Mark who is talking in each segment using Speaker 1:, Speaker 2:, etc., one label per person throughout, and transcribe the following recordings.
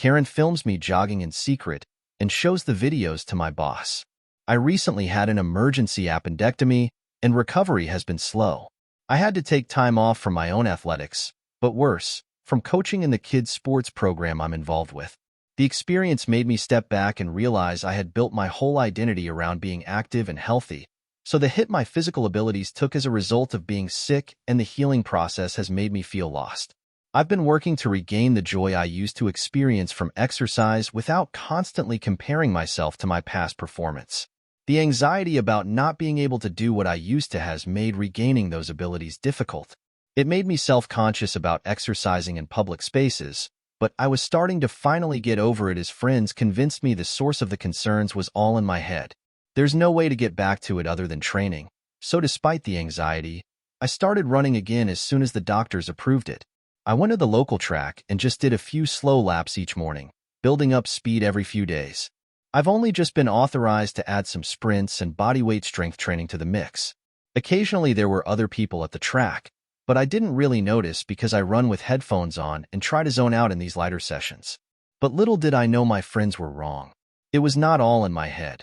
Speaker 1: Karen films me jogging in secret and shows the videos to my boss. I recently had an emergency appendectomy, and recovery has been slow. I had to take time off from my own athletics, but worse, from coaching in the kids' sports program I'm involved with. The experience made me step back and realize I had built my whole identity around being active and healthy, so the hit my physical abilities took as a result of being sick and the healing process has made me feel lost. I've been working to regain the joy I used to experience from exercise without constantly comparing myself to my past performance. The anxiety about not being able to do what I used to has made regaining those abilities difficult. It made me self-conscious about exercising in public spaces, but I was starting to finally get over it as friends convinced me the source of the concerns was all in my head. There's no way to get back to it other than training, so despite the anxiety, I started running again as soon as the doctors approved it. I went to the local track and just did a few slow laps each morning, building up speed every few days. I've only just been authorized to add some sprints and bodyweight strength training to the mix. Occasionally there were other people at the track, but I didn't really notice because I run with headphones on and try to zone out in these lighter sessions. But little did I know my friends were wrong. It was not all in my head.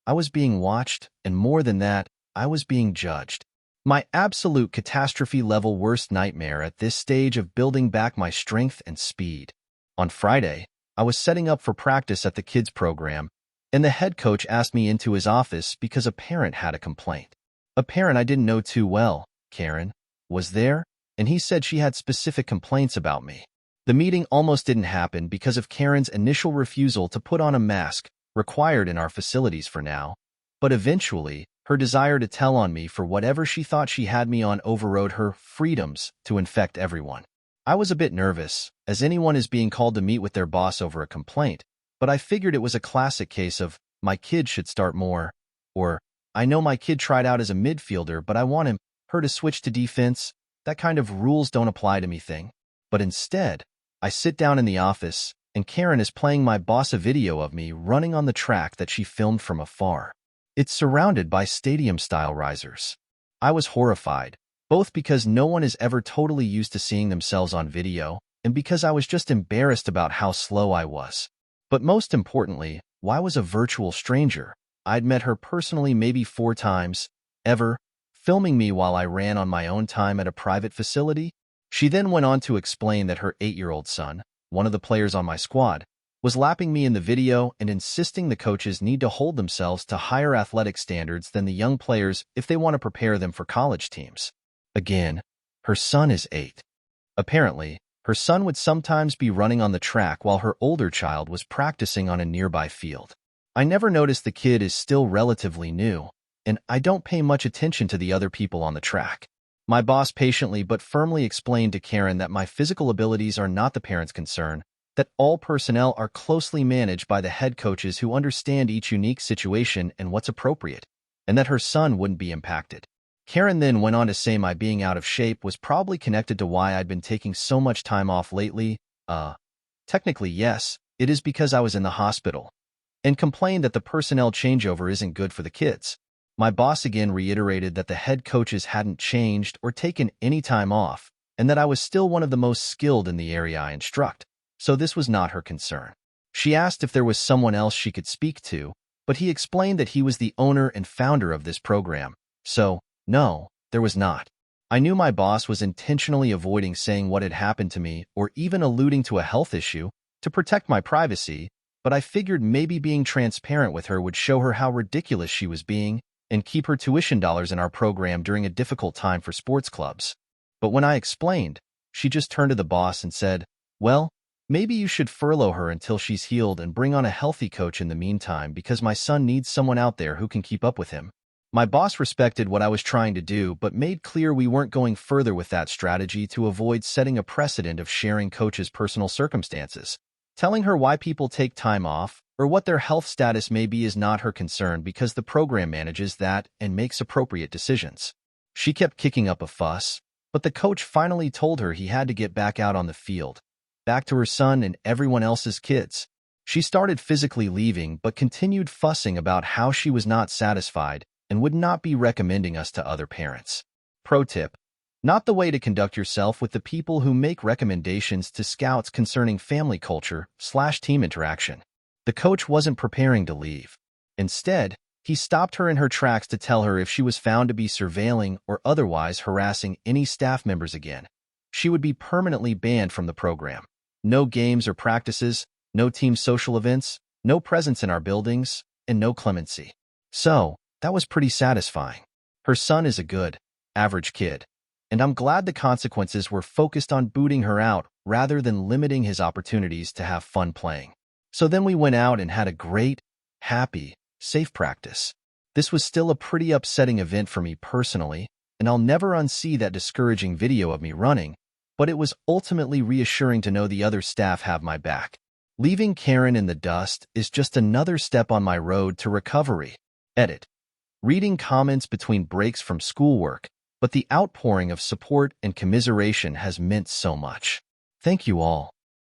Speaker 1: I was being watched, and more than that, I was being judged. My absolute catastrophe-level worst nightmare at this stage of building back my strength and speed. On Friday, I was setting up for practice at the kids program, and the head coach asked me into his office because a parent had a complaint. A parent I didn't know too well, Karen, was there, and he said she had specific complaints about me. The meeting almost didn't happen because of Karen's initial refusal to put on a mask required in our facilities for now, but eventually, her desire to tell on me for whatever she thought she had me on overrode her freedoms to infect everyone. I was a bit nervous, as anyone is being called to meet with their boss over a complaint, but I figured it was a classic case of, my kid should start more, or, I know my kid tried out as a midfielder but I want her to switch to defense, that kind of rules don't apply to me thing. But instead, I sit down in the office, and Karen is playing my boss a video of me running on the track that she filmed from afar. It's surrounded by stadium-style risers. I was horrified, both because no one is ever totally used to seeing themselves on video, and because I was just embarrassed about how slow I was. But most importantly, why was a virtual stranger, I'd met her personally maybe 4 times, ever, filming me while I ran on my own time at a private facility? She then went on to explain that her 8-year-old son, one of the players on my squad, was lapping me in the video and insisting the coaches need to hold themselves to higher athletic standards than the young players if they want to prepare them for college teams. Again, her son is 8. Apparently, her son would sometimes be running on the track while her older child was practicing on a nearby field. I never noticed the kid is still relatively new, and I don't pay much attention to the other people on the track. My boss patiently but firmly explained to Karen that my physical abilities are not the parent's concern, that all personnel are closely managed by the head coaches who understand each unique situation and what's appropriate, and that her son wouldn't be impacted. Karen then went on to say my being out of shape was probably connected to why I'd been taking so much time off lately. Technically yes, it is because I was in the hospital, and complained that the personnel changeover isn't good for the kids. My boss again reiterated that the head coaches hadn't changed or taken any time off, and that I was still one of the most skilled in the area I instruct. So this was not her concern. She asked if there was someone else she could speak to, but he explained that he was the owner and founder of this program. So, no, there was not. I knew my boss was intentionally avoiding saying what had happened to me or even alluding to a health issue to protect my privacy, but I figured maybe being transparent with her would show her how ridiculous she was being and keep her tuition dollars in our program during a difficult time for sports clubs. But when I explained, she just turned to the boss and said, well, maybe you should furlough her until she's healed and bring on a healthy coach in the meantime because my son needs someone out there who can keep up with him. My boss respected what I was trying to do but made clear we weren't going further with that strategy to avoid setting a precedent of sharing coaches' personal circumstances. Telling her why people take time off or what their health status may be is not her concern because the program manages that and makes appropriate decisions. She kept kicking up a fuss, but the coach finally told her he had to get back out on the field, back to her son and everyone else's kids. She started physically leaving but continued fussing about how she was not satisfied and would not be recommending us to other parents. Pro tip: Not the way to conduct yourself with the people who make recommendations to scouts concerning family culture/team interaction. The coach wasn't preparing to leave. Instead, he stopped her in her tracks to tell her if she was found to be surveilling or otherwise harassing any staff members again, she would be permanently banned from the program. No games or practices, no team social events, no presence in our buildings, and no clemency. So, that was pretty satisfying. Her son is a good, average kid, and I'm glad the consequences were focused on booting her out rather than limiting his opportunities to have fun playing. So then we went out and had a great, happy, safe practice. This was still a pretty upsetting event for me personally, and I'll never unsee that discouraging video of me running, but it was ultimately reassuring to know the other staff have my back. Leaving Karen in the dust is just another step on my road to recovery. Edit. Reading comments between breaks from schoolwork, but the outpouring of support and commiseration has meant so much. Thank you all.